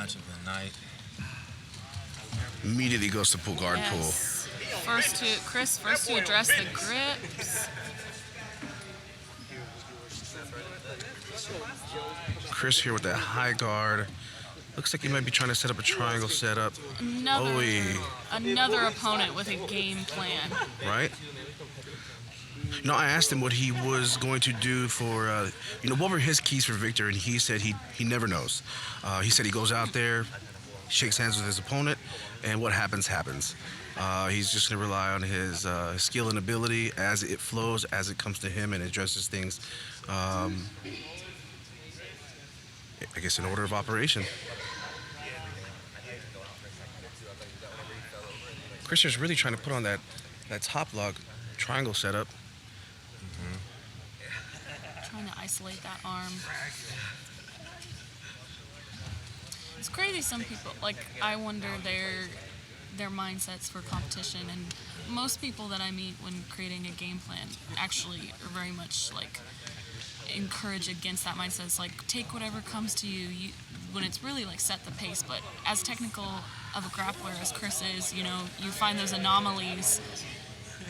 match of the night. Immediately goes to guard pull. Chris first to address the grips. Chris here with that high guard. Looks like he might be trying to set up a triangle setup. Another opponent with a game plan. Right? You know, I asked him what he was going to do for, what were his keys for victory, and he said he never knows. He said he goes out there, shakes hands with his opponent, and what happens, happens. He's just going to rely on his skill and ability as it flows, as it comes to him, and addresses things, I guess, in order of operation. Christian's really trying to put on that top log triangle setup. Trying to isolate that arm. It's crazy. Some people, I wonder their mindsets for competition, and most people that I meet when creating a game plan actually are very much encourage against that mindset. It's take whatever comes to you, when it's really set the pace. But as technical of a grappler as Chris is, you find those anomalies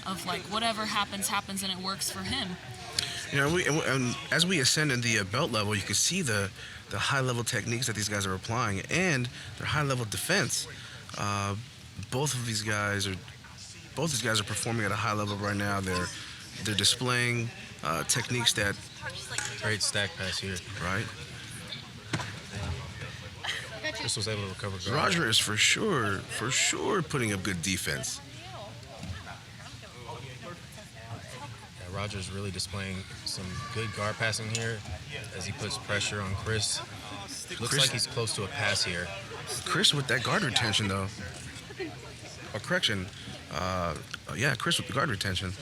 of whatever happens, and it works for him. And as we ascend in the belt level, you can see the high-level techniques that these guys are applying and their high-level defense. Both these guys are performing at a high level right now. They're displaying techniques that. Great stack pass here. Right. Chris was able to recover guard. Roger is for sure putting up good defense. Roger's really displaying some good guard passing here as he puts pressure on Chris. Looks like he's close to a pass here. Chris with that guard retention, though. Or correction. Chris with the guard retention.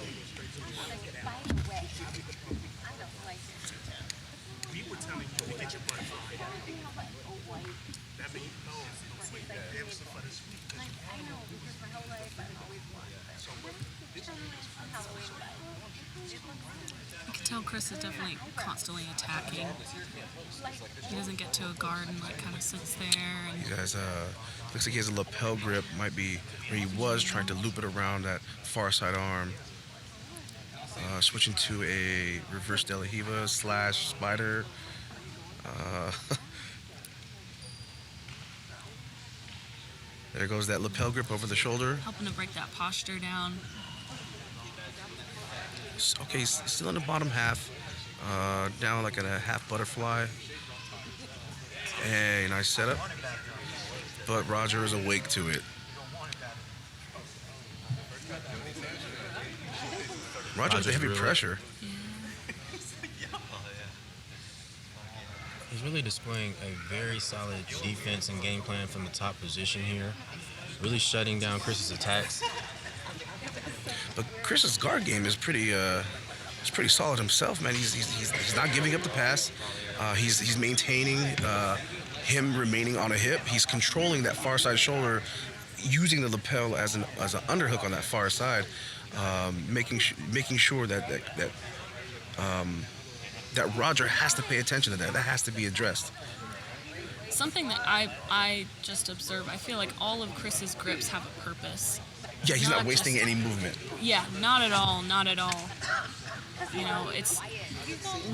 Chris is definitely constantly attacking. He doesn't get to a guard and kind of sits there. And he has looks like he has a lapel grip. Might be where he was trying to loop it around that far side arm. Switching to a reverse De La Hiva / spider. There goes that lapel grip over the shoulder. Helping to break that posture down. Okay, he's still in the bottom half. Down in a half butterfly. Hey, nice setup. But Roger is awake to it. Roger's with heavy pressure. Yeah. He's really displaying a very solid defense and game plan from the top position here. Really shutting down Chris's attacks. But Chris's guard game is pretty solid himself, man. He's not giving up the pass. He's maintaining him remaining on a hip. He's controlling that far side shoulder, using the lapel as an underhook on that far side, making sure that Roger has to pay attention to that. That has to be addressed. Something that I just observed, I feel like all of Chris's grips have a purpose. Yeah, he's not wasting any movement. Yeah, not at all. It's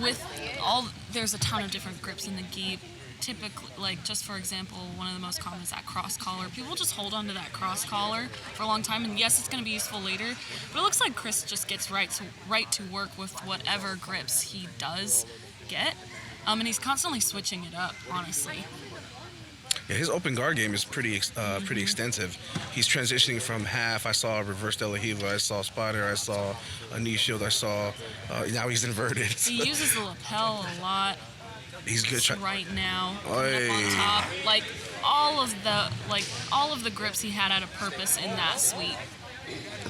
with all. There's a ton of different grips in the gi. Typically, just for example, one of the most common is that cross collar. People just hold onto that cross collar for a long time, and yes, it's going to be useful later. But it looks like Chris just gets right to work with whatever grips he does get, and he's constantly switching it up. Honestly. Yeah, his open guard game is pretty extensive. He's transitioning from half. I saw a reverse De La Hiva. I saw spider. I saw a knee shield. I saw. Now he's inverted. He uses the lapel a lot. He's good right now. Up on top, all of the grips he had a purpose in that sweep.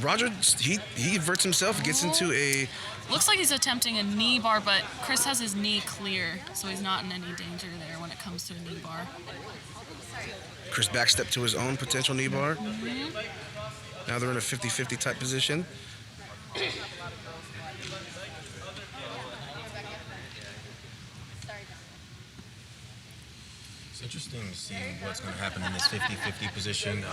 Roger, he inverts himself. He gets into a. Looks like he's attempting a knee bar, but Chris has his knee clear, so he's not in any danger there when it comes to a knee bar. Chris backstep to his own potential knee bar. Mm-hmm. Now they're in a 50-50 type position. So Interesting to see what's going to happen in this 50-50 position.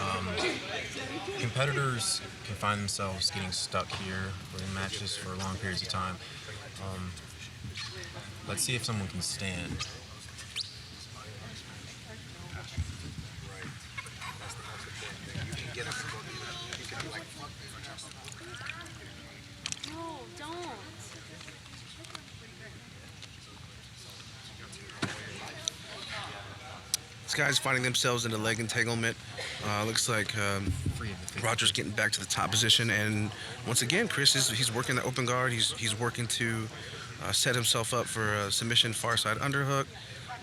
Competitors can find themselves getting stuck here in matches for long periods of time. Um, let's see if someone can stand. No, don't. These guys finding themselves in a leg entanglement. Looks like Free of the 50. Rogers getting back to the top position, and once again, Chris he's working the open guard. He's working to set himself up for a submission far side underhook.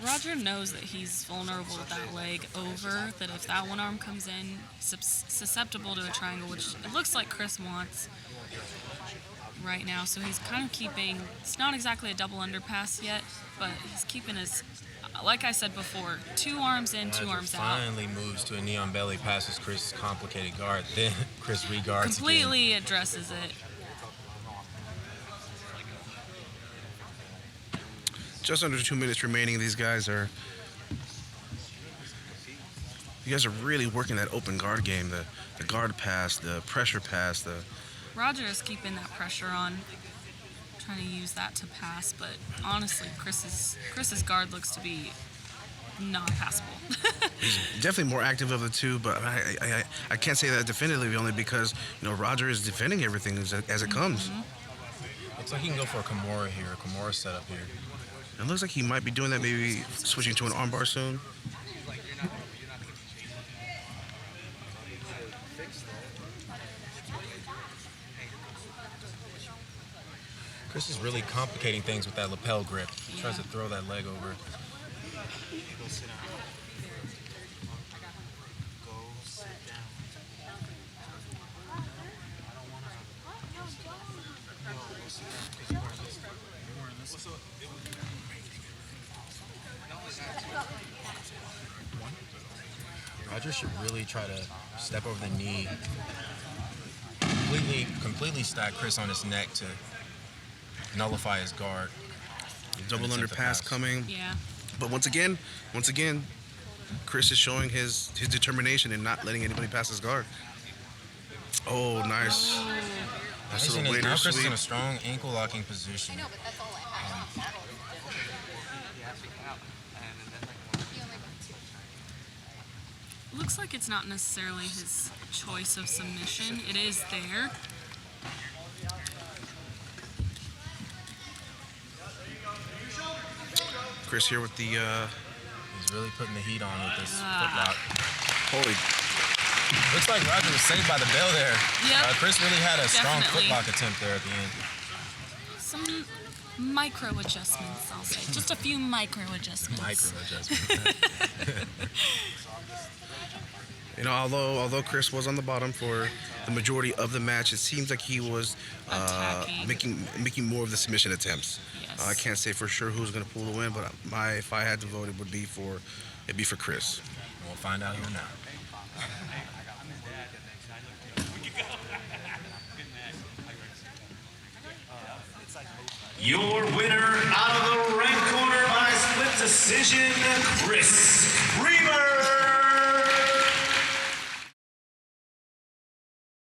Roger knows that he's vulnerable with that leg over, that if that one arm comes in, susceptible to a triangle, which it looks like Chris wants right now. So he's kind of keeping, it's not exactly a double underpass yet, but he's keeping his, like I said before, 2 arms in, 2 arms out. Finally moves to a knee on belly, passes Chris' complicated guard. Then Chris reguards Completely addresses it. Just under 2 minutes remaining. These guys are really working that open guard game. The guard pass, the pressure pass, the Roger is keeping that pressure on, trying to use that to pass, but honestly, Chris's guard looks to be not passable. definitely more active of the two, but I can't say that definitively only because Roger is defending everything as it comes. Looks like he can go for a Kimura here, a Kimura setup here. It looks like he might be doing that, maybe switching to an armbar soon. Chris is really complicating things with that lapel grip. He tries to throw that leg over. Roger should really try to step over the knee, completely stack Chris on his neck to nullify his guard. Double underpass coming. Yeah. But once again, Chris is showing his determination in not letting anybody pass his guard. Oh, nice. Nice little Now waiter Chris is in sweep. a strong ankle locking position. Looks like it's not necessarily his choice of submission. It is there. Chris here with the He's really putting the heat on with this footlock. holy. Looks like Roger was saved by the bell there. Yep. Chris really had a strong Definitely. footlock attempt there at the end. Some micro adjustments, I'll say. Just a few micro adjustments. Micro adjustment. Although Chris was on the bottom for the majority of the match, it seems like he was Attacking. making more of the submission attempts. Yes. I can't say for sure who's going to pull the win, but if I had to vote, it'd be for Chris. We'll find out here now. Your winner out of the red corner by split decision, Chris